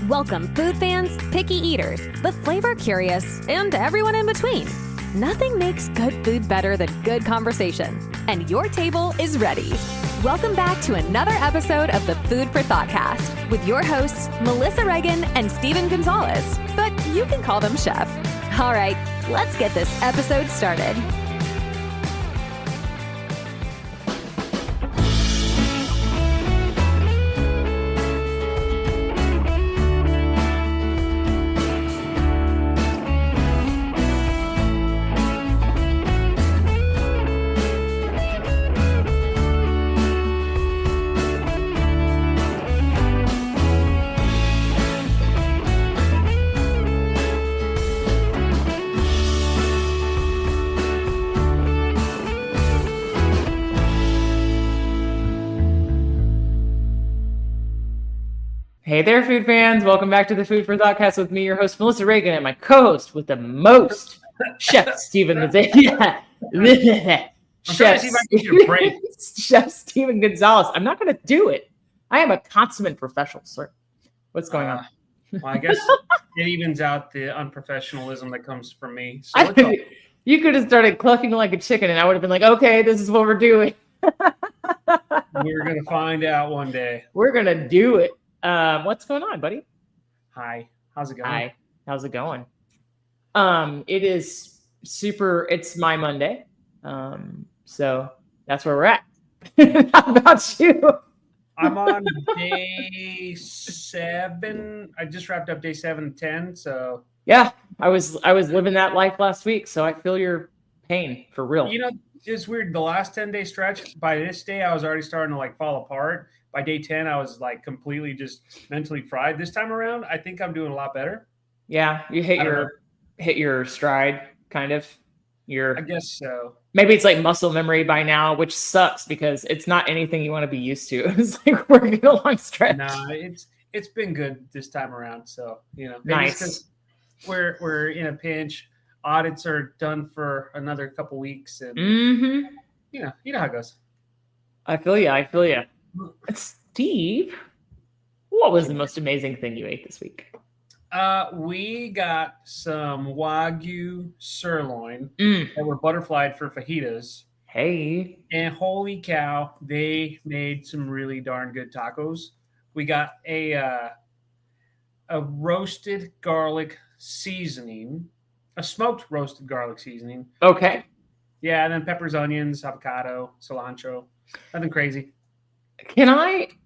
Welcome food fans, picky eaters, the flavor curious, and everyone in between. Nothing makes good food better than good conversation, and your table is ready. Welcome back to another episode of the Food For ThoughtCast with your hosts, Melissa Reagan and Steven Gonzalez, but you can call them Chef. All right, let's get this episode started. Hey there, food fans. Welcome back to the Food For ThoughtCast with me, your host, Melissa Reagan, and my co-host with the most, Chef Steven Gonzalez. Chef Steven Gonzalez. I'm not going to do it. I am a consummate professional, sir. What's going on? Well, I guess it evens out the unprofessionalism that comes from me. So you could have started clucking like a chicken, and I would have been like, okay, this is what we're doing. We're going to find out one day. We're going to do it. What's going on, buddy? Hi. How's it going? Hi. How's it going? It is super. It's my Monday. So that's where we're at. How about you? I'm on day 7. I just wrapped up day 7 and 10. So yeah, I was living that life last week. So I feel your pain for real. You know, it's weird. The last 10-day stretch, by this day, I was already starting to fall apart. By day 10, I was completely just mentally fried. This time around, I think I'm doing a lot better. Yeah, you hit your stride, kind of. I guess so. Maybe it's like muscle memory by now, which sucks because it's not anything you want to be used to. It's like working a long stretch. No, it's been good this time around. So nice. We're in a pinch. Audits are done for another couple weeks, and you know how it goes. I feel you. Steve, what was the most amazing thing you ate this week? We got some Wagyu sirloin that were butterflied for fajitas. Hey. And holy cow, they made some really darn good tacos. We got a roasted garlic seasoning, a smoked roasted garlic seasoning. Okay. Yeah, and then peppers, onions, avocado, cilantro. Nothing crazy.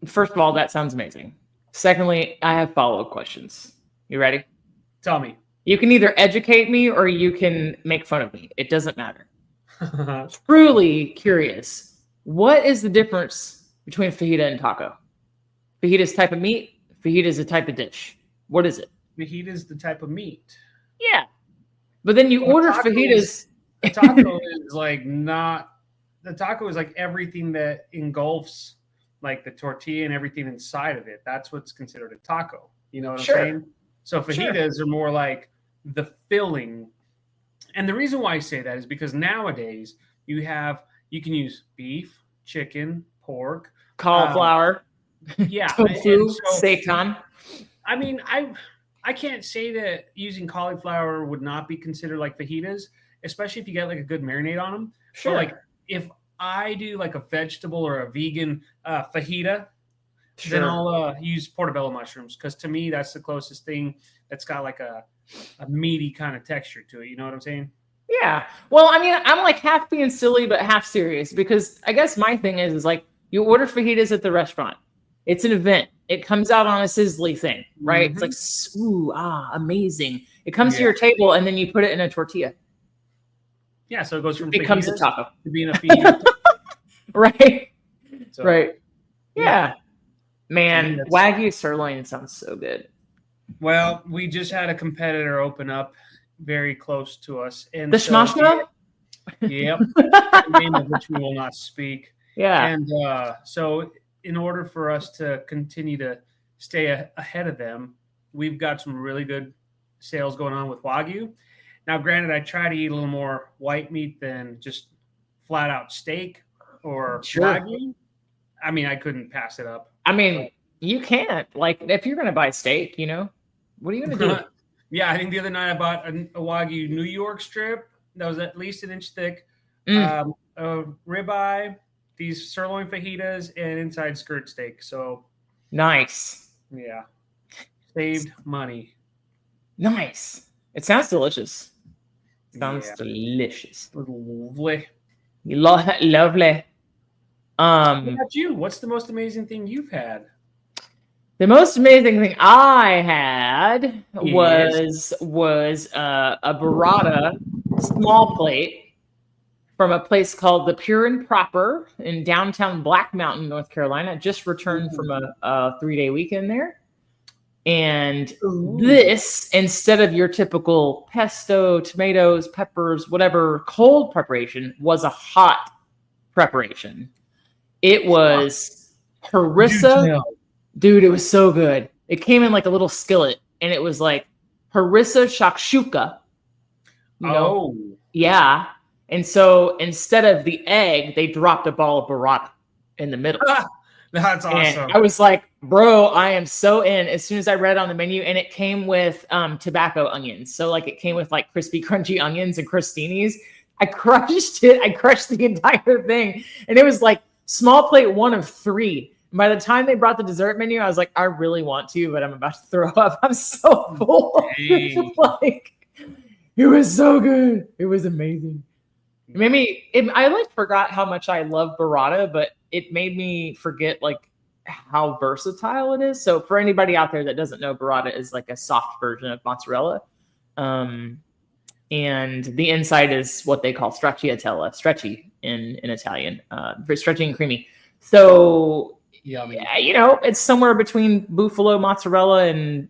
First of all, that sounds amazing. Secondly, I have follow-up questions. You ready? Tell me. You can either educate me or you can make fun of me. It doesn't matter. Truly curious. What is the difference between fajita and taco? Fajita is a type of meat. Fajita is a type of dish. What is it? Fajita is the type of meat. Yeah. But then you order fajitas. The taco is the taco is like everything that engulfs like the tortilla and everything inside of it. That's what's considered a taco. You know what I'm saying? So fajitas are more like the filling. And the reason why I say that is because nowadays you can use beef, chicken, pork, cauliflower, tofu, seitan. I mean, I can't say that using cauliflower would not be considered like fajitas, especially if you get like a good marinade on them. Sure. So if I do like a vegetable or a vegan fajita, then I'll use portobello mushrooms because to me that's the closest thing that's got like a meaty kind of texture to it. You know what I'm saying? Yeah. Well, I mean, I'm like half being silly but half serious because I guess my thing is like you order fajitas at the restaurant. It's an event. It comes out on a sizzly thing, right? Mm-hmm. It's like, amazing. It comes to your table and then you put it in a tortilla. Yeah, so it goes from becomes a taco to being a fajita. Right. So, right. Yeah. Man, Wagyu sirloin sounds so good. Well, we just had a competitor open up very close to us. And the Schmashma? Yep. The name of which we will not speak. Yeah. And so in order for us to continue to stay ahead of them, we've got some really good sales going on with Wagyu. Now, granted, I try to eat a little more white meat than just flat out steak or Wagyu. I mean, I couldn't pass it up. I mean, You can't. Like, if you're gonna buy steak, what are you gonna do? Yeah, I think the other night I bought a Wagyu New York strip that was at least an inch thick, a ribeye, these sirloin fajitas, and inside skirt steak. So Nice. yeah, saved money. Nice. It sounds delicious. Delicious. Lovely. Lovely. What about you? What's the most amazing thing you've had? The most amazing thing I had was a burrata small plate from a place called the Pure and Proper in downtown Black Mountain, North Carolina. Just returned from a 3-day weekend there. And this, instead of your typical pesto, tomatoes, peppers, whatever cold preparation, was a hot preparation. It was harissa. Dude, it was so good. It came in like a little skillet, and it was like harissa shakshuka. Yeah. And so instead of the egg, they dropped a ball of burrata in the middle. That's awesome. And I was like, bro, I am so in. As soon as I read on the menu, and it came with tobacco onions. So like it came with like crispy, crunchy onions and crostinis. I crushed it. I crushed the entire thing. And it was like small plate 1 of 3. And by the time they brought the dessert menu, I was like, I really want to, but I'm about to throw up. I'm so full. Like, it was so good. It was amazing. It made me, I forgot how much I love burrata, but it made me forget like how versatile it is. So for anybody out there that doesn't know, burrata is like a soft version of mozzarella. And the inside is what they call stracciatella, stretchy in Italian, very stretchy and creamy. So yummy. Yeah, it's somewhere between buffalo mozzarella and,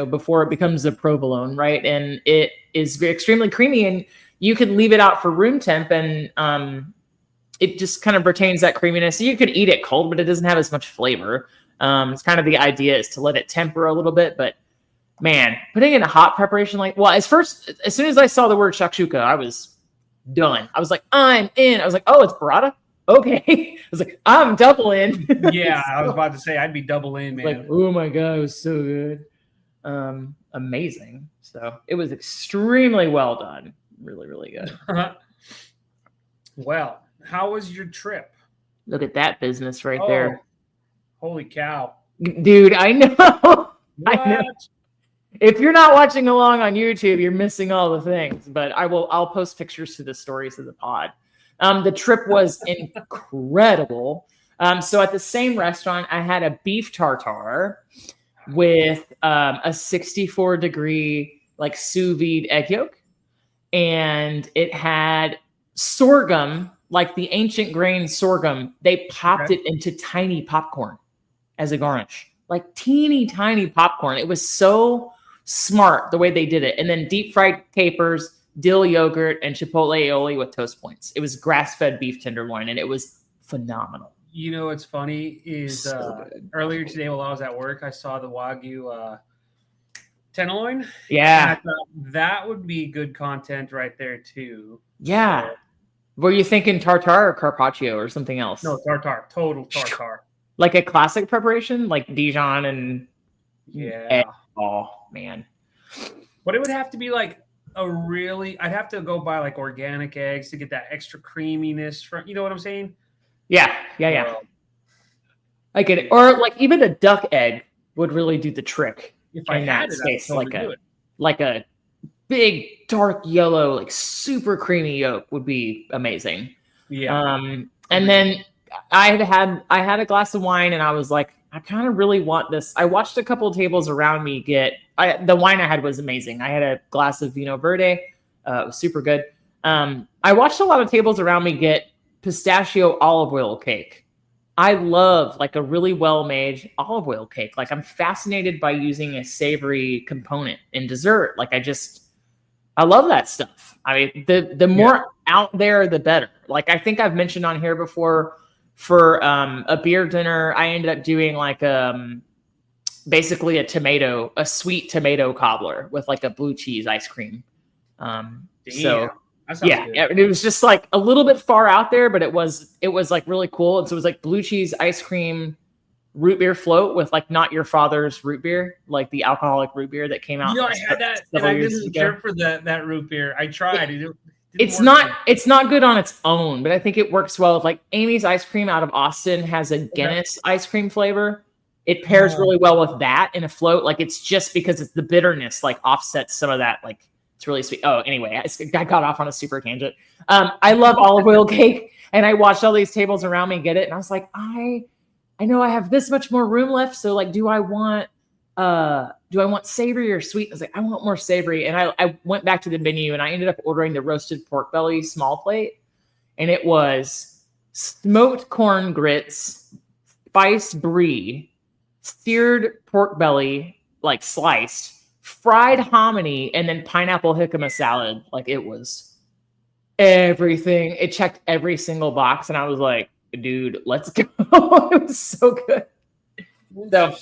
before it becomes a provolone, right? And it is extremely creamy, and you can leave it out for room temp, and it just kind of retains that creaminess. You could eat it cold, but it doesn't have as much flavor. It's kind of the idea is to let it temper a little bit, but man, putting in a hot preparation as soon as I saw the word shakshuka, I was done. I was like, I'm in. I was like, oh, it's burrata? Okay. I was like, I'm double in. Yeah, I was about to say I'd be double in, man. Like, oh my God, it was so good. Amazing. So it was extremely well done. Really, really good. Well, how was your trip? Look at that business right there. Holy cow. Dude, I know. What? I know. If you're not watching along on YouTube, you're missing all the things, but I'll post pictures to the stories of the pod. The trip was incredible. So at the same restaurant, I had a beef tartare with a 64-degree like sous vide egg yolk, and it had sorghum, like the ancient grain sorghum. They popped it into tiny popcorn as a garnish, like teeny tiny popcorn. It was so smart the way they did it. And then deep fried capers, dill yogurt, and chipotle aioli with toast points. It was grass-fed beef tenderloin, and it was phenomenal. You know what's funny is earlier today while I was at work, I saw the Wagyu tenderloin. Yeah. And I thought that would be good content right there too. Yeah. So, were you thinking tartare or carpaccio or something else? No, tartare. Total tartare. Like a classic preparation? Like Dijon and... Yeah. Oh, man. But it would have to be like I'd have to go buy like organic eggs to get that extra creaminess from, you know what I'm saying? Yeah. Or like even a duck egg would really do the trick. If I had it, like a big dark yellow, like super creamy yolk would be amazing. Yeah. And then I had a glass of wine, and I was like, I kind of really want this. I watched a couple of tables around me the wine I had was amazing. I had a glass of Vino Verde. It was super good. I watched a lot of tables around me get pistachio olive oil cake. I love like a really well-made olive oil cake. Like I'm fascinated by using a savory component in dessert. Like I love that stuff. I mean, the more out there, the better. Like I think I've mentioned on here before, for a beer dinner, I ended up doing like basically a sweet tomato cobbler with like a blue cheese ice cream. So yeah, it was just like a little bit far out there, but it was like really cool. And so it was like blue cheese ice cream root beer float with like not your father's root beer, like the alcoholic root beer that came out. I had that, and I didn't care for that root beer. I tried. It's not good on its own, but I think it works well with like Amy's ice cream out of Austin has a Guinness ice cream flavor. It pairs really well with that in a float. Like it's just because it's the bitterness like offsets some of that. Like it's really sweet. Oh, anyway, I got off on a super tangent. I love olive oil cake, and I watched all these tables around me get it, and I was like, I know I have this much more room left. So like, do I want savory or sweet? I was like, I want more savory. And I went back to the menu and I ended up ordering the roasted pork belly small plate. And it was smoked corn grits, spiced brie, seared pork belly, like sliced, fried hominy, and then pineapple jicama salad. Like it was everything. It checked every single box. And I was like, dude, let's go. It was so good. So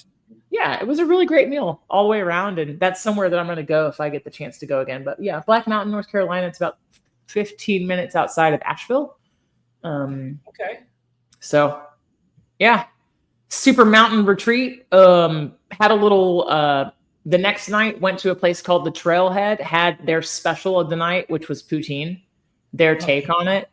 yeah, it was a really great meal all the way around. And that's somewhere that I'm going to go if I get the chance to go again. But yeah, Black Mountain, North Carolina, it's about 15 minutes outside of Asheville. Okay. So yeah, super mountain retreat. Had a little, the next night went to a place called the Trailhead, had their special of the night, which was poutine. Their take on it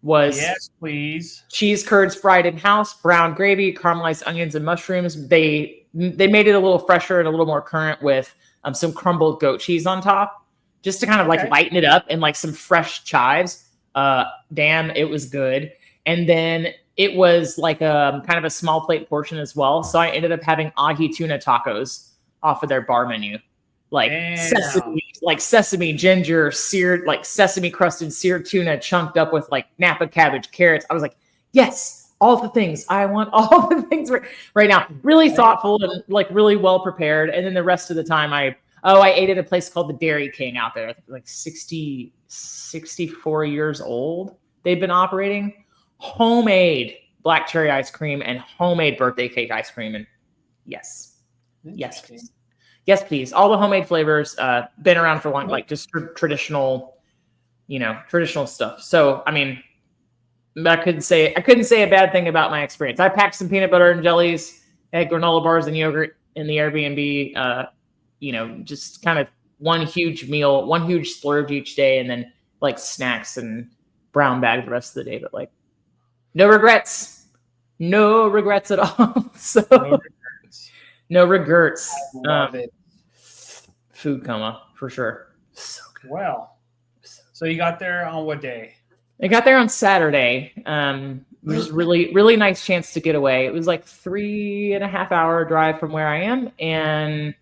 was yes, please. Cheese curds fried in house, brown gravy, caramelized onions and mushrooms. They made it a little fresher and a little more current with some crumbled goat cheese on top, just to kind of like lighten it up, and like some fresh chives. Damn, it was good. And then it was like a kind of a small plate portion as well. So I ended up having ahi tuna tacos off of their bar menu. Like sesame, ginger, seared, like sesame crusted seared tuna chunked up with like Napa cabbage, carrots. I was like, yes, all the things. I want all the things right now. Really thoughtful and like really well prepared. And then the rest of the time I ate at a place called the Dairy King out there. I think like 64 years old. They've been operating homemade black cherry ice cream and homemade birthday cake ice cream. And yes, please. Yes, please. All the homemade flavors, been around for long, like just traditional stuff. So, I mean, I couldn't say a bad thing about my experience. I packed some peanut butter and jellies, had granola bars and yogurt in the Airbnb, just kind of one huge meal, one huge splurge each day, and then like snacks and brown bag the rest of the day. But like, no regrets at all. So no regrets. I love it. Food coma for sure. So good. Well, so you got there on what day? I got there on Saturday. It was really, really nice chance to get away. It was like 3.5 hour drive from where I am, and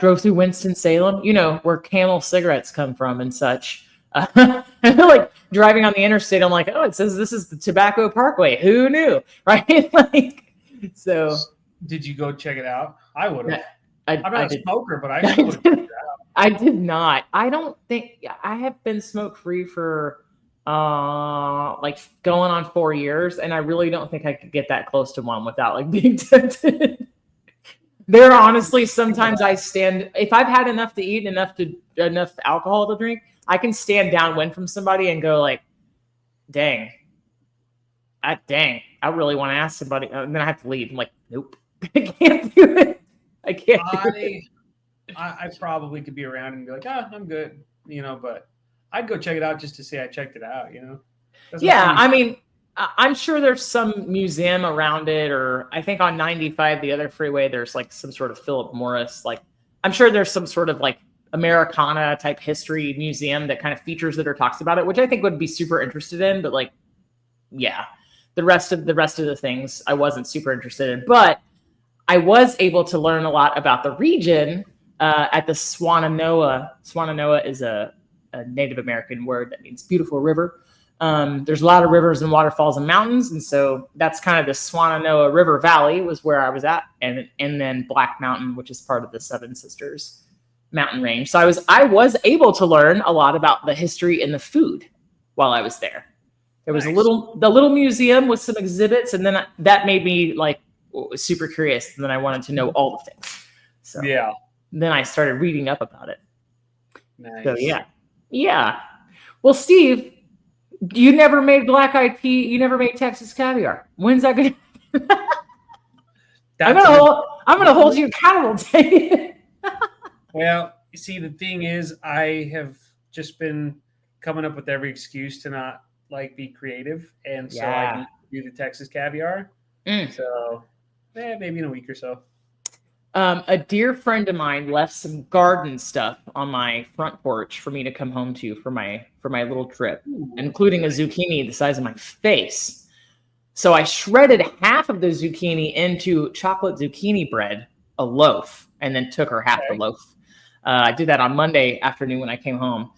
drove through Winston-Salem, where Camel cigarettes come from and such. Like driving on the interstate, I'm like, oh, it says this is the Tobacco Parkway. Who knew? Right? Like, so. Did you go check it out? I would have. I'm not a smoker, but I would have checked it out. I did not. I don't think I have been smoke free for like going on 4 years, and I really don't think I could get that close to one without like being tempted. There are honestly sometimes I stand, if I've had enough to eat, enough alcohol to drink, I can stand downwind from somebody and go like, dang, I really want to ask somebody, and then I have to leave. I'm like, nope, I can't do it. I can't do it. I probably could be around and be like, I'm good, but I'd go check it out just to say I checked it out, Yeah, I mean, I'm sure there's some museum around it, or I think on 95, the other freeway, there's like some sort of Philip Morris, like I'm sure there's some sort of like Americana type history museum that kind of features it or talks about it, which I think would be super interested in. But like, yeah, the rest of the things I wasn't super interested in, but I was able to learn a lot about the region at the Swannanoa. Swannanoa is a Native American word that means beautiful river. There's a lot of rivers and waterfalls and mountains, and so that's kind of the Swannanoa River Valley was where I was at, and then Black Mountain, which is part of the Seven Sisters mountain range. So I was able to learn a lot about the history and the food while I was there. There was the little museum with some exhibits, and then that made me like super curious, and then I wanted to know all the things. So yeah, then I started reading up about it. Nice. So yeah. Well, Steve, you never made black-eyed pea. You never made Texas caviar. When's that going to I'm gonna hold you accountable, Dave. Well, you see, the thing is, I have just been coming up with every excuse to not like be creative, and so I need to do the Texas caviar. So, maybe in a week or so. A dear friend of mine left some garden stuff on my front porch for me to come home to for my little trip, including a zucchini the size of my face. So I shredded half of the zucchini into chocolate zucchini bread, a loaf, and then took her half the loaf. I did that on Monday afternoon when I came home.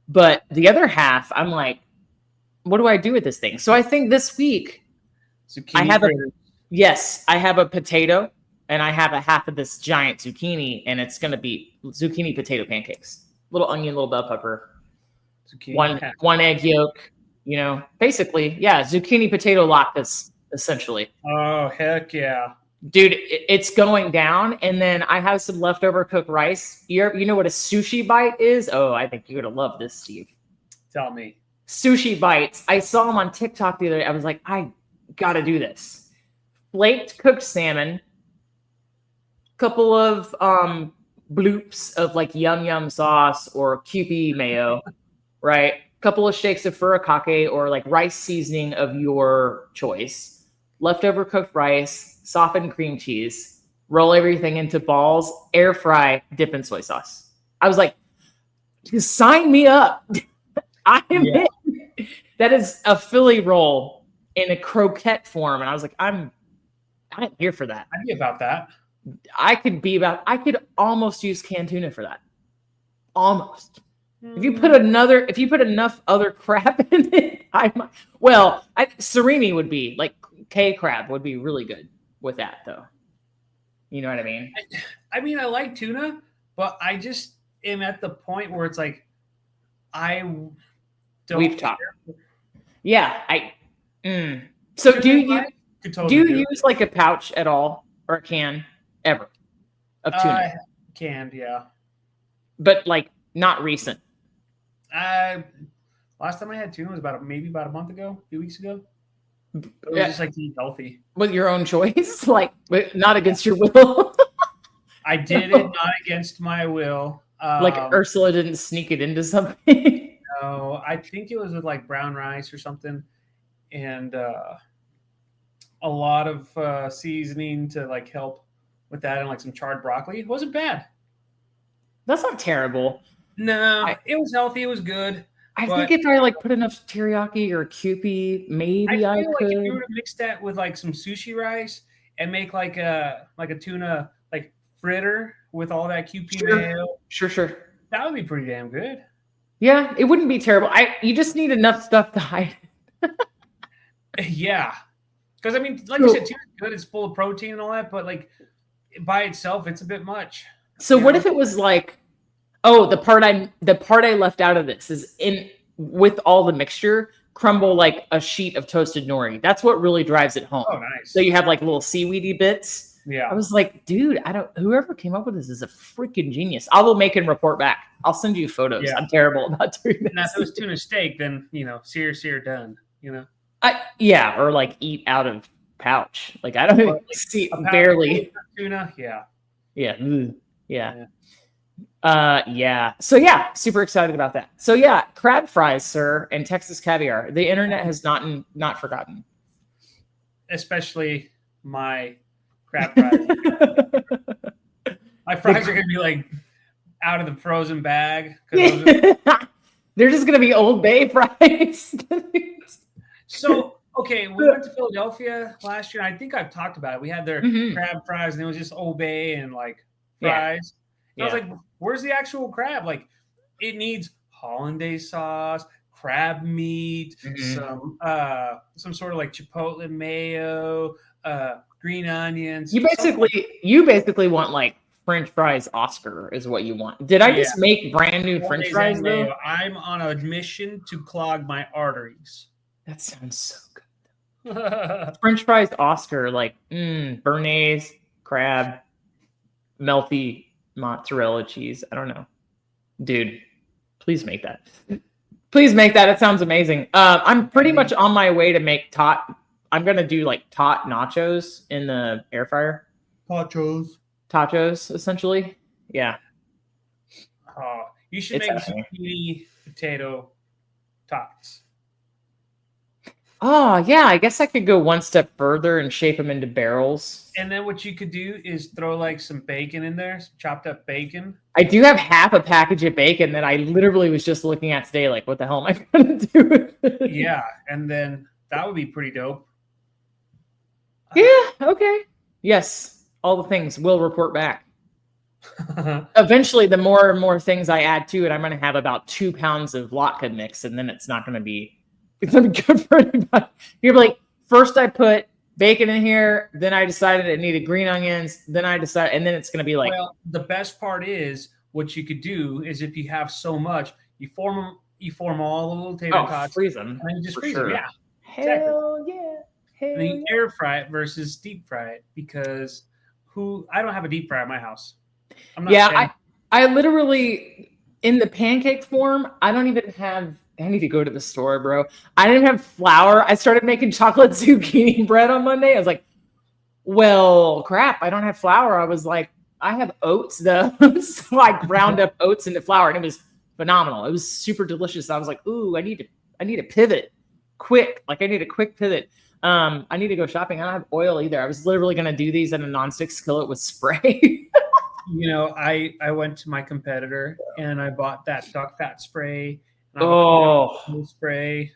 But the other half, I'm like, what do I do with this thing? So I think this week I have a potato and I have a half of this giant zucchini, and it's going to be zucchini potato pancakes. Little onion, little bell pepper, one egg yolk, basically, zucchini potato latkes, essentially. Oh, heck yeah. Dude, it's going down, and then I have some leftover cooked rice. You know what a sushi bite is? Oh, I think you're going to love this, Steve. Tell me. Sushi bites. I saw them on TikTok the other day. I was like, I got to do this. Flaked cooked salmon, couple of bloops of like yum sauce or Kewpie mayo, right? Couple of shakes of furikake or like rice seasoning of your choice. Leftover cooked rice, softened cream cheese, roll everything into balls, air fry, dip in soy sauce. I was like, sign me up. I am in. That is a Philly roll in a croquette form. And I was like, I'm here for that. I'd be about that. I could almost use canned tuna for that. Almost. If you put enough other crab in it, surimi would be like K crab would be really good with that though. You know what I mean? I mean, I like tuna, but I just am at the point where it's like, I don't. We've talked. Yeah. So do you use like a pouch at all or a can ever of tuna? Canned, yeah. But like not recent. Last time I had tuna was about a month ago, a few weeks ago. It was just like to eat healthy. With your own choice? Like not against your will? I did it not against my will. Like Ursula didn't sneak it into something? No, I think it was with like brown rice or something. And a lot of seasoning to like help with that, and like some charred broccoli. It wasn't bad. That's not terrible. No, it was healthy. It was good. I think if I like put enough teriyaki or Kewpie, maybe I could. Like if you were to mix that with like some sushi rice and make like a tuna like fritter with all that Kewpie mayo. Sure. That would be pretty damn good. Yeah, it wouldn't be terrible. You just need enough stuff to hide. Yeah. Because I mean, like you said, tuna's good. It's full of protein and all that, but like by itself, it's a bit much. So what if it was like, the part I left out of this is with all the mixture, crumble like a sheet of toasted nori. That's what really drives it home. Oh, nice. So you have like little seaweedy bits. Yeah. I was like, dude, whoever came up with this is a freaking genius. I will make and report back. I'll send you photos. Yeah. I'm terrible about doing this. Now, if it was tuna steak, then, sear done, or like eat out of pouch. Like I don't even see barely. Tuna, yeah. Yeah. So yeah, super excited about that. So yeah, crab fries, sir, and Texas caviar. The internet has not forgotten. Especially my crab fries. My fries are gonna be like out of the frozen bag. They're just gonna be Old Bay fries. So okay, we went to Philadelphia last year. I think I've talked about it. We had their crab fries, and it was just Old Bay and like fries. Yeah. I was like, where's the actual crab? Like, it needs hollandaise sauce, crab meat, some sort of like chipotle mayo, green onions. You basically want like French fries Oscar is what you want. Did I just make brand new French fries though? I'm on a mission to clog my arteries. That sounds so good. French fries Oscar, like béarnaise, crab, melty mozzarella cheese. I don't know. Dude, please make that. Please make that. It sounds amazing. I'm pretty much on my way to make I'm going to do like tot nachos in the air fryer. Tachos, essentially. Yeah. You should make zucchini potato tots. Oh, yeah. I guess I could go one step further and shape them into barrels. And then what you could do is throw like some bacon in there, some chopped up bacon. I do have half a package of bacon that I literally was just looking at today. Like, what the hell am I going to do with it? Yeah. And then that would be pretty dope. Yeah. Okay. Yes. All the things will report back. Eventually, the more and more things I add to it, I'm going to have about 2 pounds of latke mix, and then it's not going to be, it's going to be good for anybody. You're like, first I put bacon in here, then I decided it needed green onions, then I decided, and then it's going to be like. Well, the best part is what you could do is if you have so much, you form all the little tater tots, freeze them, and then you just freeze sure. them. Yeah, hell yeah. And then you air fry it versus deep fry it because I don't have a deep fryer at my house. I literally, in the pancake form, I don't even have, I need to go to the store, bro. I didn't have flour. I started making chocolate zucchini bread on Monday. I was like, well, crap, I don't have flour. I was like, I have oats though. So I ground up oats into flour and it was phenomenal. It was super delicious. I was like, ooh, I need to pivot quick. Like I need a quick pivot. I need to go shopping. I don't have oil either. I was literally going to do these in a nonstick skillet with spray. You know, I went to my competitor and I bought that duck fat spray. Spray.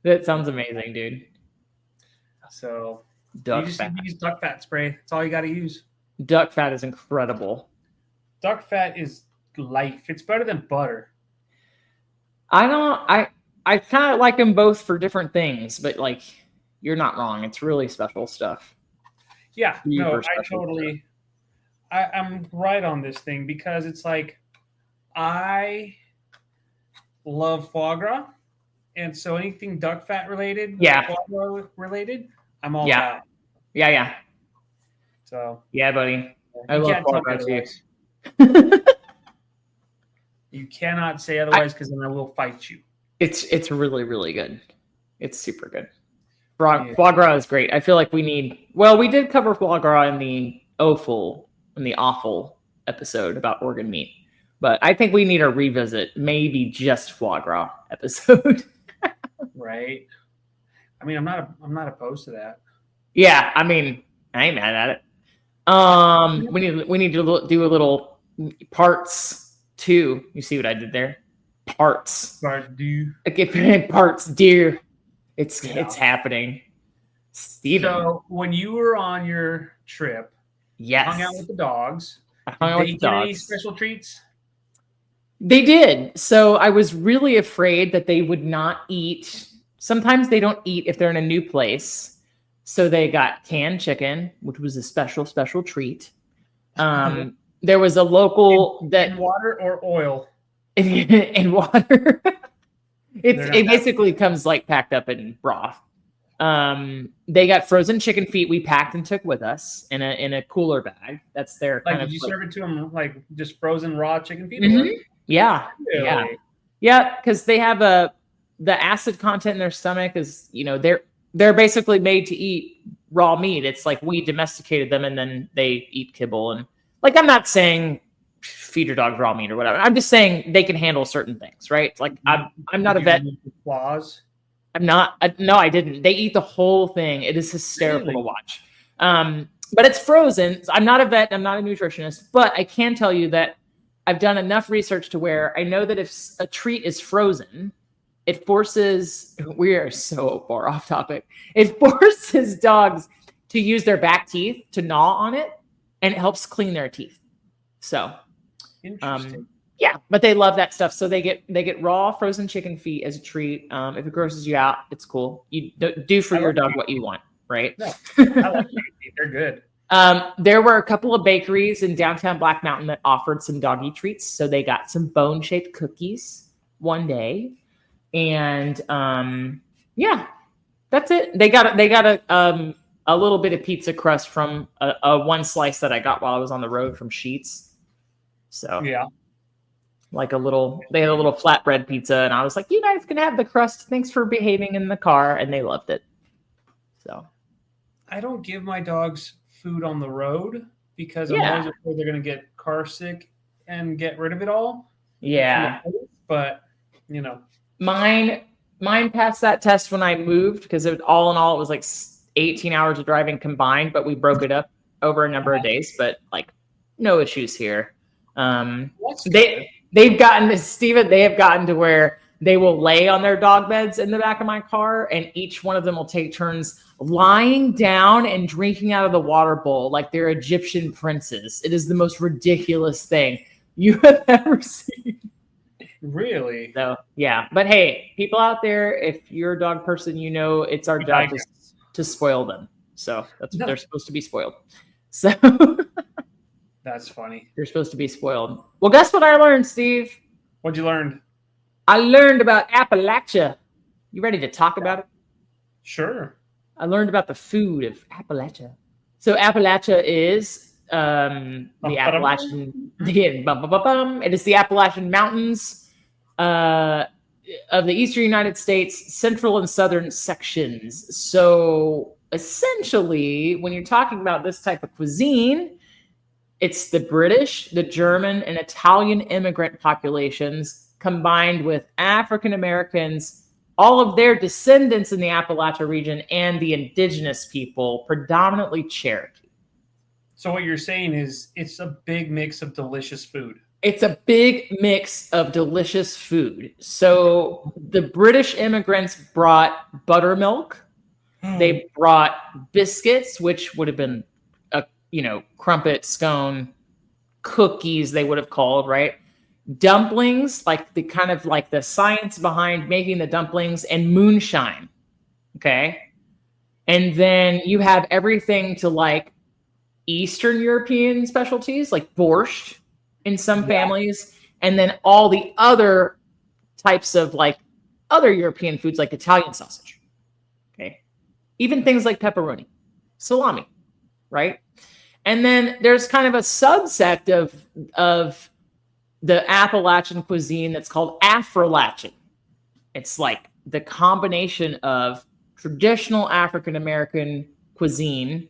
That sounds amazing, dude. So duck you just fat. use duck fat spray. That's all you got to use. Duck fat is incredible. Duck fat is life. It's better than butter. I kind of like them both for different things, but like you're not wrong. It's really special stuff. Yeah, no, I'm right on this thing because it's like I love foie gras, and so anything duck fat related, foie gras related, I'm all about. Yeah. So buddy, I love foie gras too. You cannot say otherwise because then I will fight you. It's really, really good. It's super good. Foie gras is great. I feel like we did cover foie gras in the awful episode about organ meat, but I think we need to revisit maybe just foie gras episode. Right. I mean, I'm not opposed to that. Yeah, I mean, I ain't mad at it. We need to do a little parts too. You see what I did there? Parts. Parts, dear. It's happening. Steven. So when you were on your trip, yes, hung out with the dogs. I hung out with the dogs. Any special treats? They did. So I was really afraid that they would not eat. Sometimes they don't eat if they're in a new place. So they got canned chicken, which was a special treat. There was a local in water or oil. In water. It basically comes like packed up in broth. They got frozen chicken feet we packed and took with us in a cooler bag. That's their kind of. Did you serve it to them like just frozen raw chicken feet? Mm-hmm. Yeah, really? yeah, because they have the acid content in their stomach is they're basically made to eat raw meat. It's like we domesticated them and then they eat kibble and like I'm not saying feed your dog raw meat or whatever. I'm just saying they can handle certain things, right? Like I'm not a vet. Claws? I'm not. No, I didn't. They eat the whole thing. It is hysterical to watch. But it's frozen. I'm not a vet. I'm not a nutritionist, but I can tell you that I've done enough research to where I know that if a treat is frozen, it forces. We are so far off topic. It forces dogs to use their back teeth to gnaw on it, and it helps clean their teeth. So. Interesting. Yeah, but they love that stuff. So they get raw frozen chicken feet as a treat. If it grosses you out, it's cool. You do for your dog what you want, right? No, I like chicken feet. They're good. There were a couple of bakeries in downtown Black Mountain that offered some doggy treats. So they got some bone-shaped cookies one day, and that's it. They got a little bit of pizza crust from a one slice that I got while I was on the road from Sheetz. So They had a little flatbread pizza, and I was like, you guys can have the crust. Thanks for behaving in the car. And they loved it. So I don't give my dogs food on the road because I'm always afraid they're going to get car sick and get rid of it all. Yeah. But, Mine passed that test when I moved because all in all, it was like 18 hours of driving combined, but we broke it up over a number of days, but like no issues here. They've gotten to, Steven, they have gotten to where they will lay on their dog beds in the back of my car, and each one of them will take turns lying down and drinking out of the water bowl like they're Egyptian princes. It is the most ridiculous thing you have ever seen. Really? So, yeah. But hey, people out there, if you're a dog person, it's our job to spoil them. So they're supposed to be spoiled. So that's funny. They're supposed to be spoiled. Well, guess what I learned, Steve? What'd you learn? I learned about Appalachia. You ready to talk about it? Sure. I learned about the food of Appalachia. So Appalachia is the Appalachian. It is the Appalachian Mountains of the eastern United States, central and southern sections. So essentially, when you're talking about this type of cuisine, it's the British, the German, and Italian immigrant populations combined with African Americans, all of their descendants in the Appalachia region, and the indigenous people, predominantly Cherokee. So what you're saying is it's a big mix of delicious food. It's a big mix of delicious food. So the British immigrants brought buttermilk. They brought biscuits, which would have been crumpet, scone, cookies, they would have called, right? Dumplings, like the science behind making the dumplings, and moonshine. Okay. And then you have everything to like Eastern European specialties, like borscht in some families, and then all the other types of like other European foods, like Italian sausage. Okay. Even things like pepperoni, salami, right? And then there's kind of a subsect of the Appalachian cuisine that's called Afro-Latin. It's like the combination of traditional African American cuisine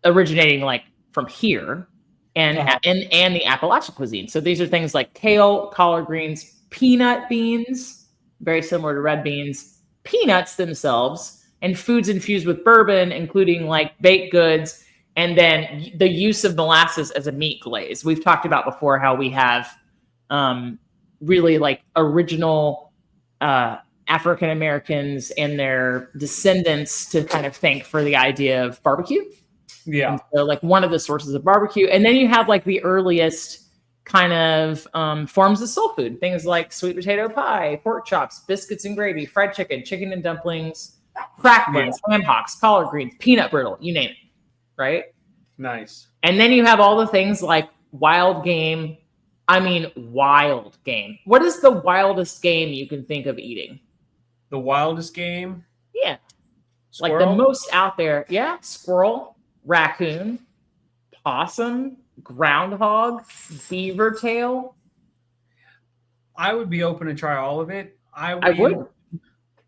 originating like from here and the Appalachian cuisine. So these are things like kale, collard greens, peanut beans, very similar to red beans, peanuts themselves, and foods infused with bourbon, including like baked goods, and then the use of molasses as a meat glaze. We've talked about before how we have really like original African Americans and their descendants to kind of thank for the idea of barbecue. Yeah. And so like one of the sources of barbecue. And then you have like the earliest kind of forms of soul food, things like sweet potato pie, pork chops, biscuits and gravy, fried chicken, chicken and dumplings, cracklings, ham hocks, collard greens, peanut brittle, you name it. Right? Nice. And then you have all the things like wild game. I mean, wild game. What is the wildest game you can think of eating? The wildest game? Yeah. Squirrel? Like the most out there. Yeah. Squirrel, raccoon, possum, groundhog, beaver tail. I would be open to try all of it. I would.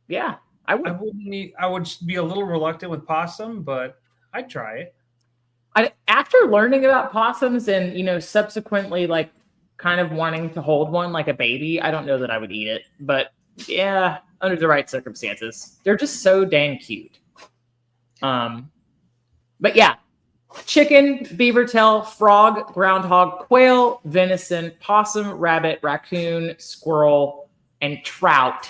Yeah, I would. I would be a little reluctant with possum, but I'd try it. After learning about possums and, subsequently like kind of wanting to hold one like a baby, I don't know that I would eat it, but yeah, under the right circumstances, they're just so dang cute. But yeah, chicken, beaver tail, frog, groundhog, quail, venison, possum, rabbit, raccoon, squirrel, and trout.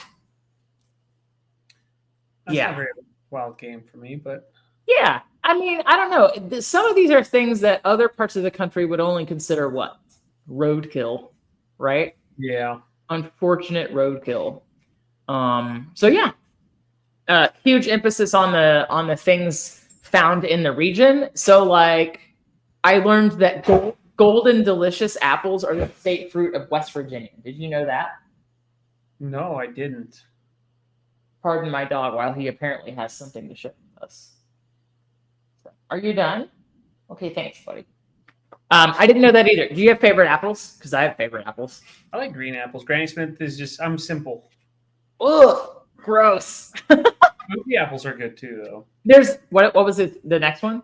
That's not a very wild game for me, but yeah. I mean, I don't know. Some of these are things that other parts of the country would only consider what? Roadkill, right? Yeah. Unfortunate roadkill. So yeah. Huge emphasis on the things found in the region. So like I learned that golden delicious apples are the state fruit of West Virginia. Did you know that? No, I didn't. Pardon my dog while he apparently has something to share with us. Are you done? Okay, thanks, buddy. I didn't know that either. Do you have favorite apples? Because I have favorite apples. I like green apples. Granny Smith is just, I'm simple. Ugh, gross. Fuji apples are good too, though. There's what was it? The next one?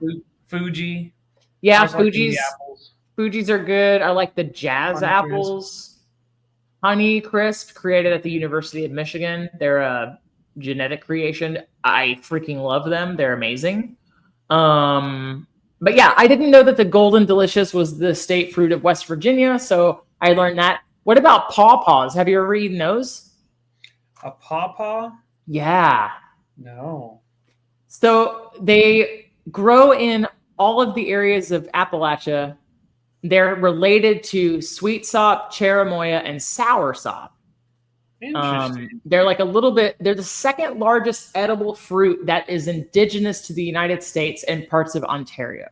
Fuji. Yeah, Fuji's. Fuji's are good. I like the Jazz apples. Honey Crisp, created at the University of Michigan. They're a genetic creation. I freaking love them. They're amazing. But yeah, I didn't know that the Golden Delicious was the state fruit of West Virginia, so I learned that. What about pawpaws? Have you ever eaten those? A pawpaw? Yeah. No. So they grow in all of the areas of Appalachia. They're related to sweet sop, cherimoya, and sour sop. Interesting. They're like a little bit, they're the second largest edible fruit that is indigenous to the United States and parts of Ontario.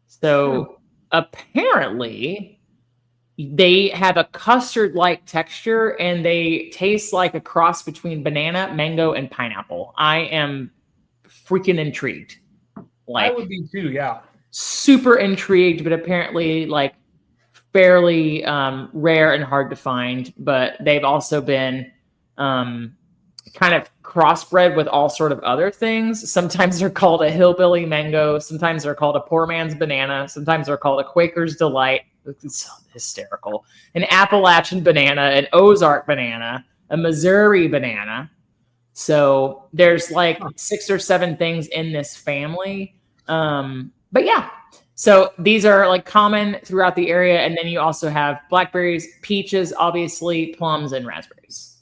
So apparently they have a custard-like texture and they taste like a cross between banana, mango, and pineapple. I am freaking intrigued. I would be too, yeah. Super intrigued, but apparently like fairly rare and hard to find. But they've also been kind of crossbred with all sort of other things. Sometimes they're called a hillbilly mango. Sometimes they're called a poor man's banana. Sometimes they're called a Quaker's delight. It's hysterical. An Appalachian banana, an Ozark banana, a Missouri banana. So there's like 6 or 7 things in this family. But yeah, so these are like common throughout the area. And then you also have blackberries, peaches, obviously, plums, and raspberries.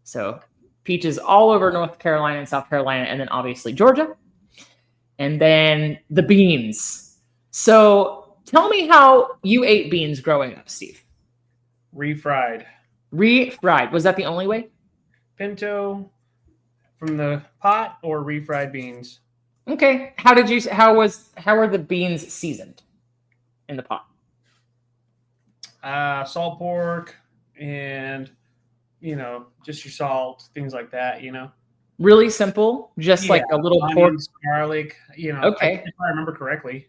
So peaches all over North Carolina and South Carolina, and then obviously Georgia. And then the beans. So tell me how you ate beans growing up, Steve. Refried. Refried. Was that the only way? Pinto from the pot or refried beans. Okay. How were the beans seasoned in the pot? Salt pork and, just your salt, things like that, Really simple, just like a little onions, garlic, Okay. if I remember correctly.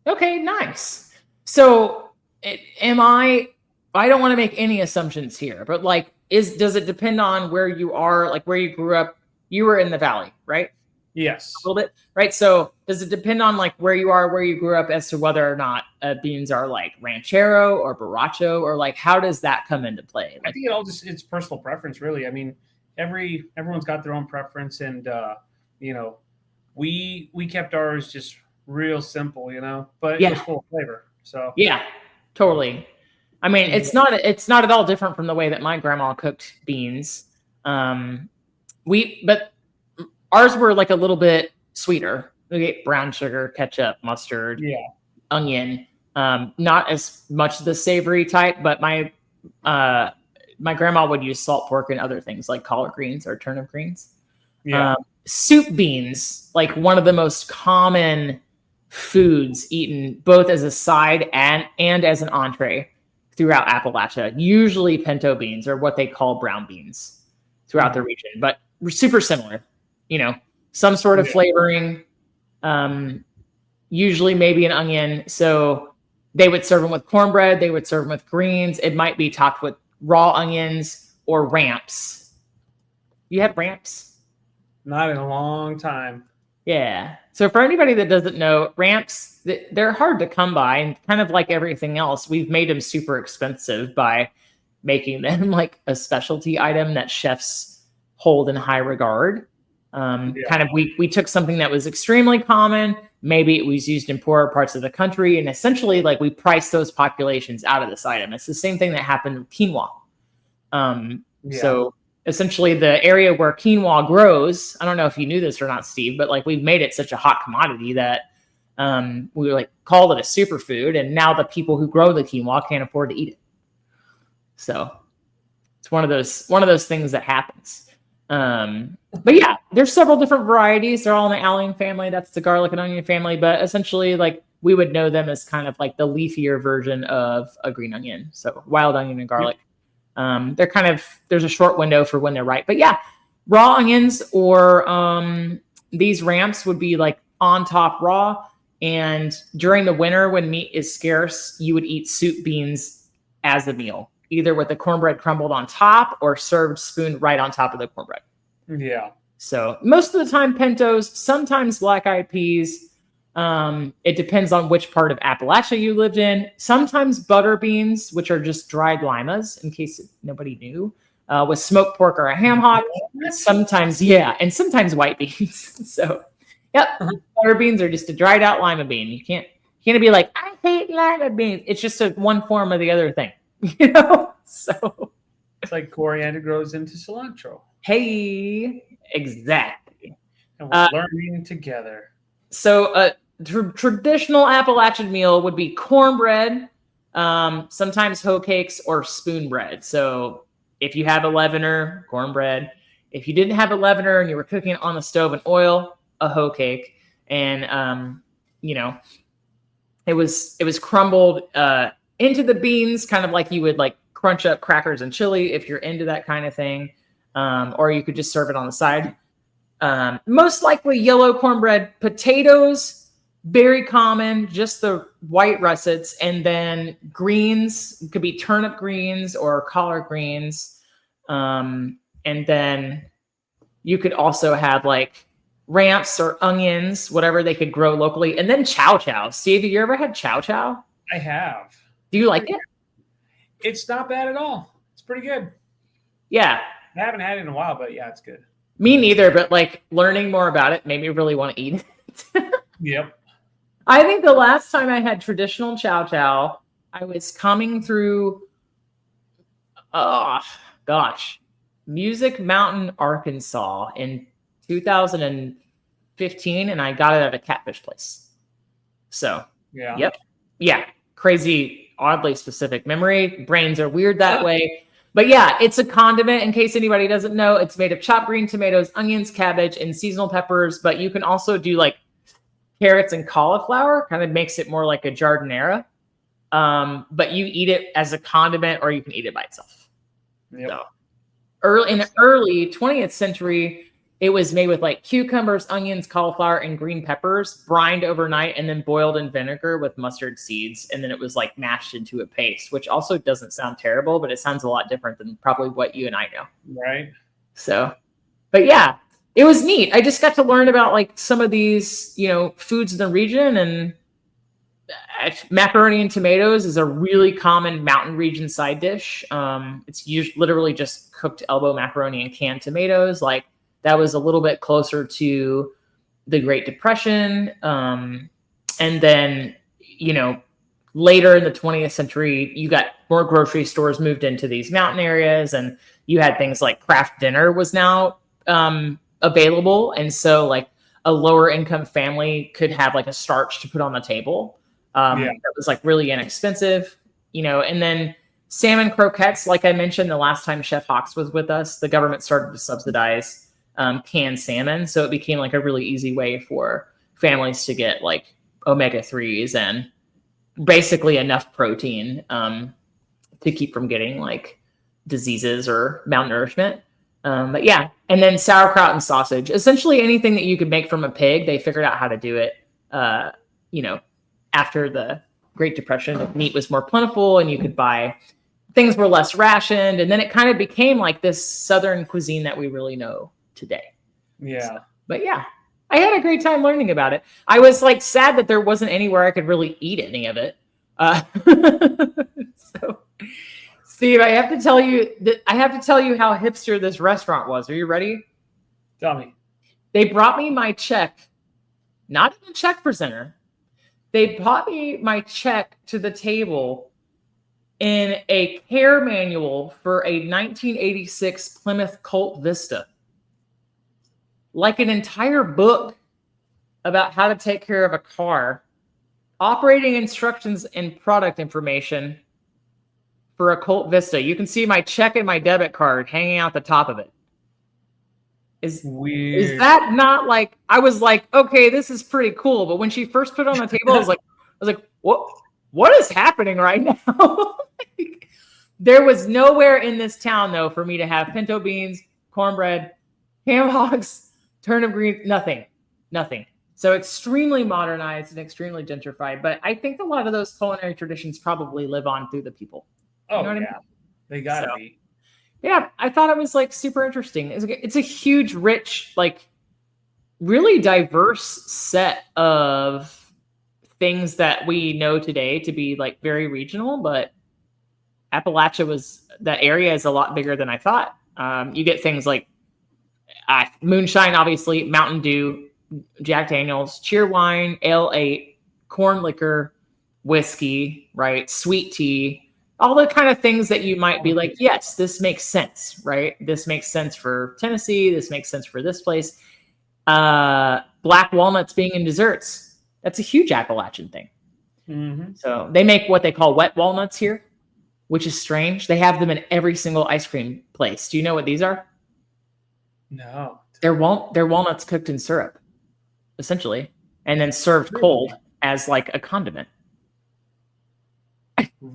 Okay, nice. So I don't want to make any assumptions here, but like, does it depend on where you are, like where you grew up? You were in the valley, right? Yes. A little bit, right? So does it depend on like where you are, where you grew up as to whether or not beans are like ranchero or borracho, or like how does that come into play? I think it's personal preference, really. I mean, everyone's got their own preference, and we kept ours just real simple, but it was full of flavor. So yeah, totally. I mean, it's not at all different from the way that my grandma cooked beans. But ours were like a little bit sweeter. We get brown sugar, ketchup, mustard, onion. Not as much the savory type, but my grandma would use salt pork and other things like collard greens or turnip greens. Yeah. Soup beans, like one of the most common foods eaten both as a side and as an entree throughout Appalachia. Usually pinto beans are what they call brown beans throughout the region, but super similar. Some sort of flavoring, usually maybe an onion. So they would serve them with cornbread. They would serve them with greens. It might be topped with raw onions or ramps. You had ramps? Not in a long time. Yeah. So for anybody that doesn't know, ramps, they're hard to come by, and kind of like everything else, we've made them super expensive by making them like a specialty item that chefs hold in high regard. We took something that was extremely common. Maybe it was used in poorer parts of the country, and essentially like we priced those populations out of this item. It's the same thing that happened with quinoa. So essentially the area where quinoa grows, I don't know if you knew this or not, Steve, but like we've made it such a hot commodity that we like called it a superfood, and now the people who grow the quinoa can't afford to eat it. So it's one of those things that happens. But yeah, there's several different varieties. They're all in the allium family. That's the garlic and onion family. But essentially, like we would know them as kind of like the leafier version of a green onion. So wild onion and garlic. They're kind of, there's a short window for when they're ripe. But yeah, raw onions or these ramps would be like on top raw. And during the winter, when meat is scarce, you would eat soup beans as a meal, either with the cornbread crumbled on top or served spooned right on top of the cornbread. Yeah. So most of the time, pintos, sometimes black-eyed peas. It depends on which part of Appalachia you lived in. Sometimes butter beans, which are just dried limas, in case nobody knew, with smoked pork or a ham hock. Sometimes, and sometimes white beans. So, yep, butter beans are just a dried out lima bean. You can't be like, I hate lima beans. It's just one form of the other thing, So it's like coriander grows into cilantro. Hey, exactly. And we're learning together. So a traditional Appalachian meal would be cornbread, sometimes hoe cakes or spoon bread. So if you have a leavener, cornbread. If you didn't have a leavener and you were cooking it on the stove in oil, a hoe cake. And, it was crumbled into the beans, kind of like you would like crunch up crackers and chili if you're into that kind of thing. Or you could just serve it on the side. Most likely yellow cornbread, potatoes, very common, just the white russets, and then greens. It could be turnip greens or collard greens. And then you could also have like ramps or onions, whatever they could grow locally. And then chow chow. Steve, have you ever had chow chow? I have. Do you like it? It's not bad at all. It's pretty good. Yeah. I haven't had it in a while, but yeah, it's good. Me neither, but like learning more about it made me really want to eat it. Yep. I think the last time I had traditional chow chow, I was coming through, Music Mountain, Arkansas in 2015, and I got it at a catfish place. So, yeah. Yep. Yeah. Crazy, oddly specific memory. Brains are weird that way. But yeah, it's a condiment. In case anybody doesn't know, it's made of chopped green tomatoes, onions, cabbage, and seasonal peppers. But you can also do like carrots and cauliflower. Kind of makes it more like a jardinera. But you eat it as a condiment, or you can eat it by itself. Yep. So, in the early 20th century, it was made with like cucumbers, onions, cauliflower, and green peppers, brined overnight and then boiled in vinegar with mustard seeds. And then it was like mashed into a paste, which also doesn't sound terrible, but it sounds a lot different than probably what you and I know. Right. So, but yeah, it was neat. I just got to learn about like some of these, foods in the region. And macaroni and tomatoes is a really common mountain region side dish. It's literally just cooked elbow macaroni and canned tomatoes. Like, that was a little bit closer to the Great Depression. And then, later in the 20th century, you got more grocery stores moved into these mountain areas, and you had things like Kraft Dinner was now available. And so like a lower income family could have like a starch to put on the table. That was like really inexpensive, and then salmon croquettes, like I mentioned the last time Chef Hawks was with us, the government started to subsidize canned salmon. So it became like a really easy way for families to get like omega-3s and basically enough protein to keep from getting like diseases or malnourishment. But yeah, and then sauerkraut and sausage, essentially anything that you could make from a pig, they figured out how to do it, after the Great Depression. Meat was more plentiful and you could buy, things were less rationed. And then it kind of became like this Southern cuisine that we really know today. Yeah. So, but yeah, I had a great time learning about it. I was like sad that there wasn't anywhere I could really eat any of it. So Steve, I have to tell you how hipster this restaurant was. Are you ready? Tell me. They brought me my check, not in a check presenter. They brought me my check to the table in a care manual for a 1986 Plymouth Colt Vista. Like an entire book about how to take care of a car, operating instructions and product information for a Colt Vista. You can see my check and my debit card hanging out the top of it. Is that not like, I was like, okay, this is pretty cool. But when she first put it on the table, I was like, what is happening right now? There was nowhere in this town though for me to have pinto beans, cornbread, ham hocks, turnip greens, nothing. So extremely modernized and extremely gentrified. But I think a lot of those culinary traditions probably live on through the people. Oh, you know what yeah. I mean? They gotta be. Yeah, I thought it was like super interesting. It's a huge, rich, like really diverse set of things that we know today to be like very regional, but Appalachia that area is a lot bigger than I thought. You get things like moonshine, obviously, Mountain Dew, Jack Daniels, Cheerwine, Ale 8, corn liquor, whiskey, right? Sweet tea, all the kind of things that you might be like, yes, this makes sense, right? This makes sense for Tennessee. This makes sense for this place. Black walnuts being in desserts. That's a huge Appalachian thing. Mm-hmm. So they make what they call wet walnuts here, which is strange. They have them in every single ice cream place. Do you know what these are? No. They're walnuts cooked in syrup, essentially, and then served cold as like a condiment.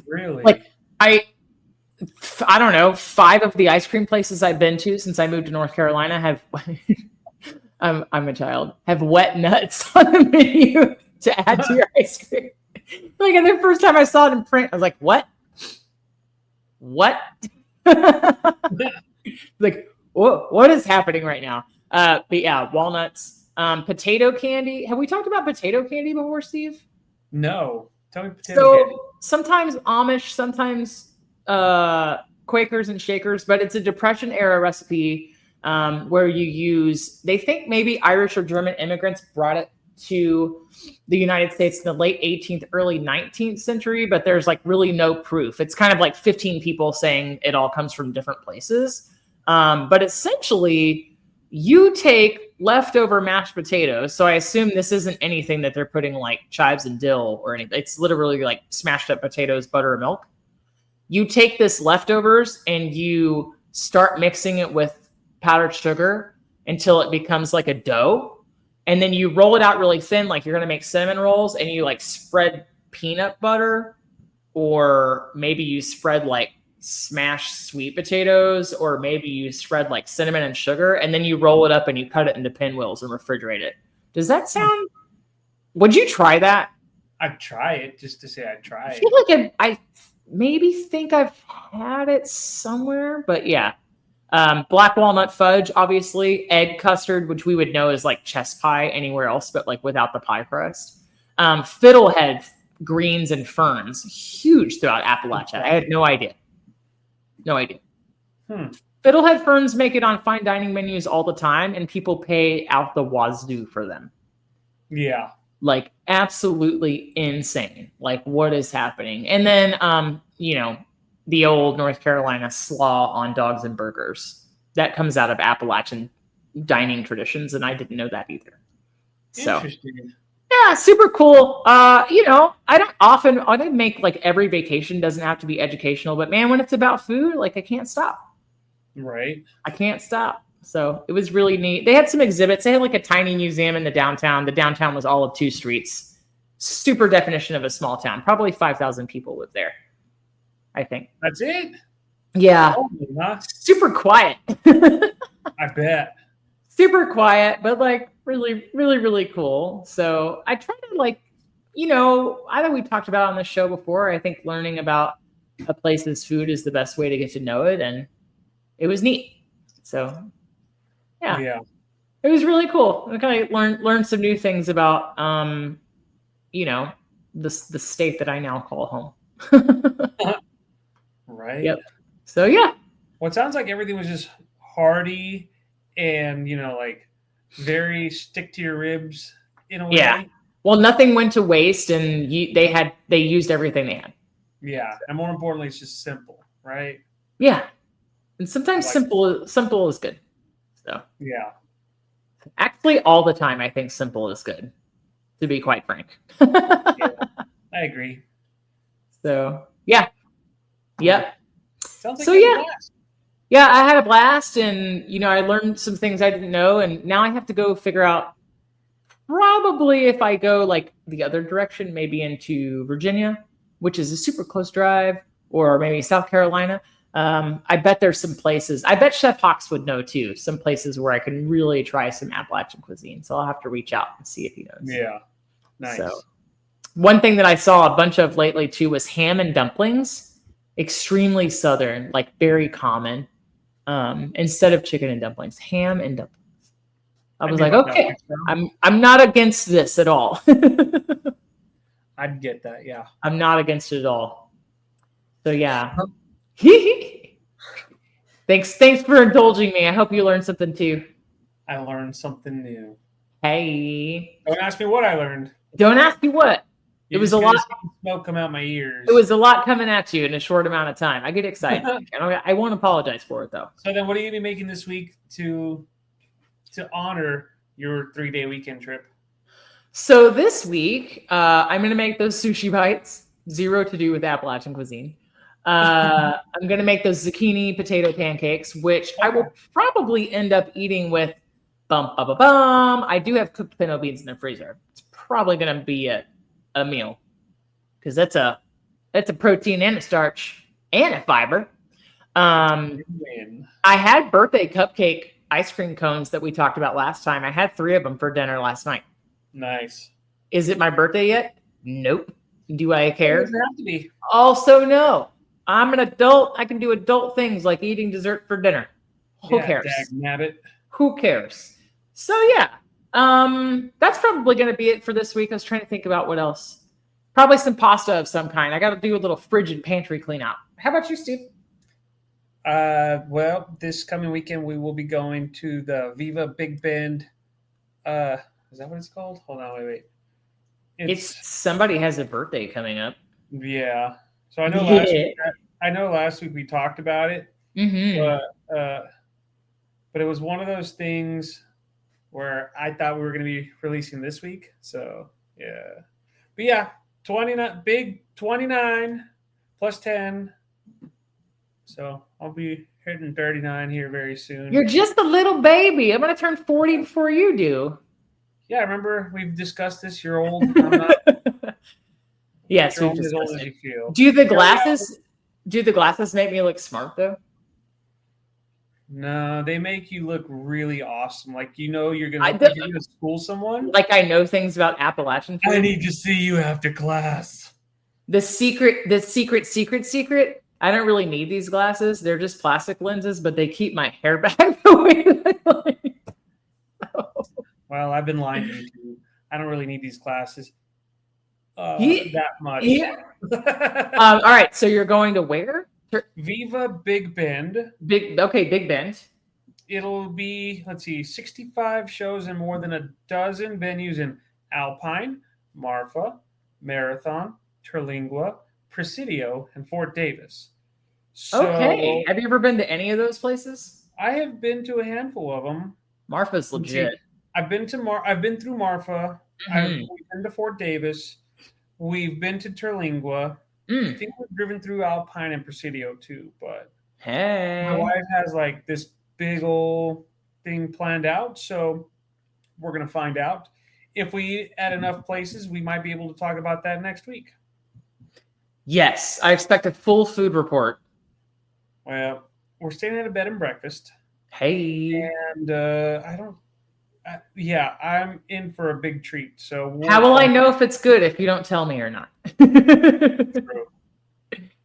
Really? Like I don't know, 5 of the ice cream places I've been to since I moved to North Carolina have I'm a child, have wet nuts on the menu to add to your ice cream. Like, and the first time I saw it in print, I was like, what? Like, what is happening right now? But yeah, walnuts, potato candy. Have we talked about potato candy before, Steve? No. Tell me potato candy. Sometimes Amish, sometimes Quakers and Shakers, but it's a Depression era recipe where they think maybe Irish or German immigrants brought it to the United States in the late 18th, early 19th century, but there's like really no proof. It's kind of like 15 people saying it all comes from different places. But essentially, you take leftover mashed potatoes. So I assume this isn't anything that they're putting like chives and dill or anything. It's literally like smashed up potatoes, butter, and milk. You take this leftovers and you start mixing it with powdered sugar until it becomes like a dough. And then you roll it out really thin, like you're going to make cinnamon rolls, and you like spread peanut butter, or maybe you spread like smashed sweet potatoes, or maybe you spread like cinnamon and sugar, and then you roll it up and you cut it into pinwheels and refrigerate it. Does that sound? Would you try that? I'd try it just to say I'd try I it. feel like I maybe think I've had it somewhere, but yeah. Black walnut fudge, obviously, egg custard, which we would know is like chess pie anywhere else, but like without the pie crust. Fiddlehead greens and ferns, huge throughout Appalachia. I had no idea. Fiddlehead ferns make it on fine dining menus all the time, and people pay out the wazoo for them. Yeah. Like absolutely insane. Like what is happening? And then, the old North Carolina slaw on dogs and burgers that comes out of Appalachian dining traditions. And I didn't know that either. So Interesting. yeah, super cool. I don't make like every vacation doesn't have to be educational, but man, when it's about food, like I can't stop. Right. I can't stop. So it was really neat. They had some exhibits. They had like a tiny museum in the downtown. The downtown was all of 2 streets. Super definition of a small town. Probably 5,000 people live there, I think. That's it? Yeah. Huh? Super quiet. I bet. Super quiet, but like really, really, really cool. So I try to like, I think we talked about on the show before. I think learning about a place's food is the best way to get to know it. And it was neat. So yeah. It was really cool. I kind of learned some new things about, the state that I now call home. Right. Yep. So yeah. Well, it sounds like everything was just hearty and like very stick to your ribs in a way. Yeah. Well, nothing went to waste, and they used everything they had. Yeah, and more importantly, it's just simple, right? Yeah. And sometimes simple is good. So yeah. Actually, all the time, I think simple is good, to be quite frank. Yeah, I agree. So yeah. Yep. Sounds like so yeah. Yeah, I had a blast, and I learned some things I didn't know, and now I have to go figure out probably if I go like the other direction, maybe into Virginia, which is a super close drive, or maybe South Carolina. I bet there's some places. I bet Chef Hawks would know too. Some places where I can really try some Appalachian cuisine. So I'll have to reach out and see if he knows. Yeah, nice. So one thing that I saw a bunch of lately too was ham and dumplings. Extremely Southern, like very common. Instead of chicken and dumplings, ham and dumplings. I was like, okay, I'm not against this at all. I'd get that, yeah. I'm not against it at all. So yeah. Thanks for indulging me. I hope you learned something too. I learned something new. Hey. Don't ask me what I learned. Don't ask me what. It was a lot. Smoke come out my ears. It was a lot coming at you in a short amount of time. I get excited. I won't apologize for it though. So then, what are you gonna be making this week to honor your 3-day weekend trip? So this week, I'm gonna make those sushi bites. Zero to do with Appalachian cuisine. I'm gonna make those zucchini potato pancakes, which I will probably end up eating with I do have cooked pinto beans in the freezer. It's probably gonna be a meal because that's a protein and a starch and a fiber. I had birthday cupcake ice cream cones that we talked about last time. I had 3 of them for dinner last night. Nice. Is it my birthday yet? Nope. Do I care? It doesn't have to be. Also, no. I'm an adult. I can do adult things like eating dessert for dinner. Who cares? Nabbit. Who cares? So yeah, that's probably going to be it for this week. I was trying to think about what else. Probably some pasta of some kind. I got to do a little fridge and pantry clean out. How about you, Steve? Well, this coming weekend we will be going to the Viva Big Bend. Is that what it's called? Hold on, wait. It's somebody has a birthday coming up. Yeah. So I know last week we talked about it. Mm-hmm. But it was one of those things where I thought we were going to be releasing this week. So yeah. But yeah, 29 plus 10. So I'll be hitting 39 here very soon. You're just a little baby. I'm going to turn 40 before you do. Yeah, I remember we've discussed this. You're old. I'm not. Yes, you're as old as you feel. Do the glasses make me look smart though? No, they make you look really awesome. Like you're gonna school someone. Like I know things about Appalachian food. I need to see you after class. The secret. I don't really need these glasses. They're just plastic lenses, but they keep my hair back the way that I like. Well, I've been lying to you too. I don't really need these glasses that much. Yeah. All right, so you're going to where? Viva Big Bend. Big Bend. It'll be, 65 shows in more than a dozen venues in Alpine, Marfa, Marathon, Terlingua, Presidio, and Fort Davis. So, okay. Have you ever been to any of those places? I have been to a handful of them. Marfa's legit. I've been through Marfa. Mm-hmm. We've been to Fort Davis. We've been to Terlingua. I think we've driven through Alpine and Presidio too, but my wife has like this big old thing planned out, so we're gonna find out. If we eat at enough places, we might be able to talk about that next week. Yes, I expect a full food report. Well, we're staying at a bed and breakfast. Hey. And I'm in for a big treat. So how will I know if it's good if you don't tell me or not? True.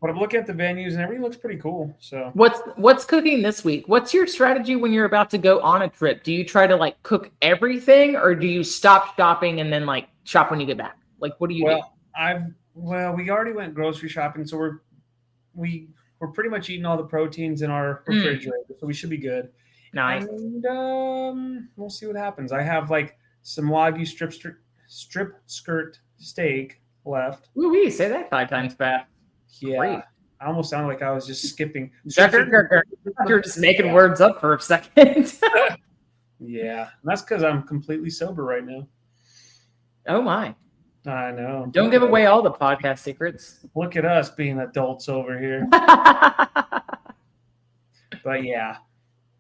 But I'm looking at the venues and everything looks pretty cool. So what's cooking this week? What's your strategy when you're about to go on a trip? Do you try to like cook everything, or do you stop shopping and then like shop when you get back? Like what do you do? We already went grocery shopping, so we're pretty much eating all the proteins in our refrigerator, so we should be good. Nice. And we'll see what happens. I have like some Wagyu strip skirt steak left. Ooh, say that 5 times fast. Yeah. Great. I almost sounded like I was just skipping. You're just making words up for a second. Yeah. And that's because I'm completely sober right now. Oh my. I know. Don't give away all the podcast secrets. Look at us being adults over here. But yeah.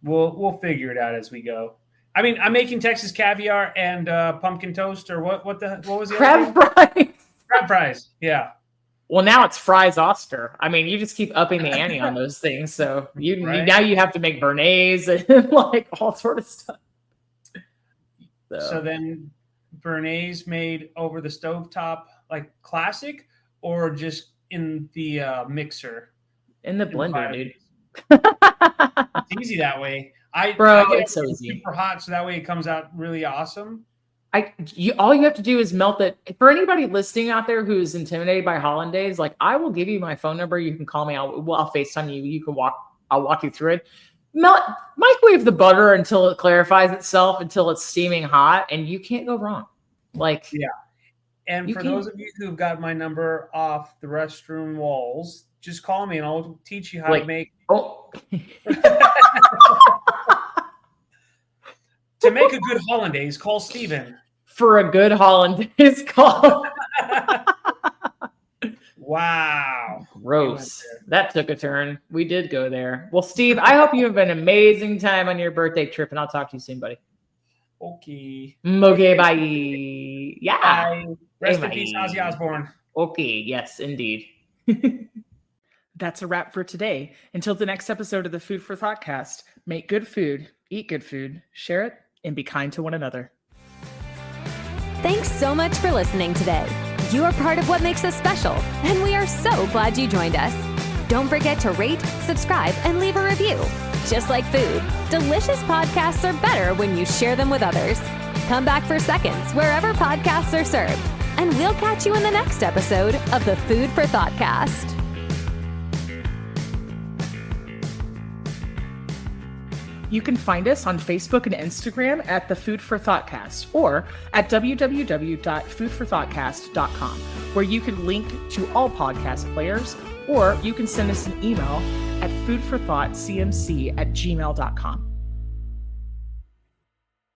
We'll figure it out as we go. I mean, I'm making Texas caviar and pumpkin toast, or what was the crab fries? Crab fries, yeah. Well, now it's fries Oster. I mean, you just keep upping the ante on those things. So now you have to make béarnaise and like all sort of stuff. So then béarnaise made over the stovetop, like classic, or just in the mixer? In the blender, dude. It's easy that way. I get it's so easy. Super hot, so that way it comes out really awesome. All you have to do is melt it. For anybody listening out there who's intimidated by hollandaise, like I will give you my phone number. You can call me. I'll FaceTime you. You can I'll walk you through it. Microwave the butter until it clarifies itself, until it's steaming hot, and you can't go wrong. Like And for those of you who've got my number off the restroom walls, just call me and I'll teach you how to make. Oh. To make a good hollandaise, call Steven. For a good hollandaise, call. Wow. Gross. That took a turn. We did go there. Well, Steve, I hope you have an amazing time on your birthday trip, and I'll talk to you soon, buddy. Okay. Okay, bye. Yeah. Bye. Rest in peace, Ozzy Osbourne. Okay, yes, indeed. That's a wrap for today. Until the next episode of the Food for ThoughtCast, make good food, eat good food, share it, and be kind to one another. Thanks so much for listening today. You are part of what makes us special, and we are so glad you joined us. Don't forget to rate, subscribe, and leave a review. Just like food, delicious podcasts are better when you share them with others. Come back for seconds wherever podcasts are served, and we'll catch you in the next episode of the Food for ThoughtCast. You can find us on Facebook and Instagram at the Food for ThoughtCast or at www.foodforthoughtcast.com, where you can link to all podcast players, or you can send us an email at foodforthoughtcmc@gmail.com.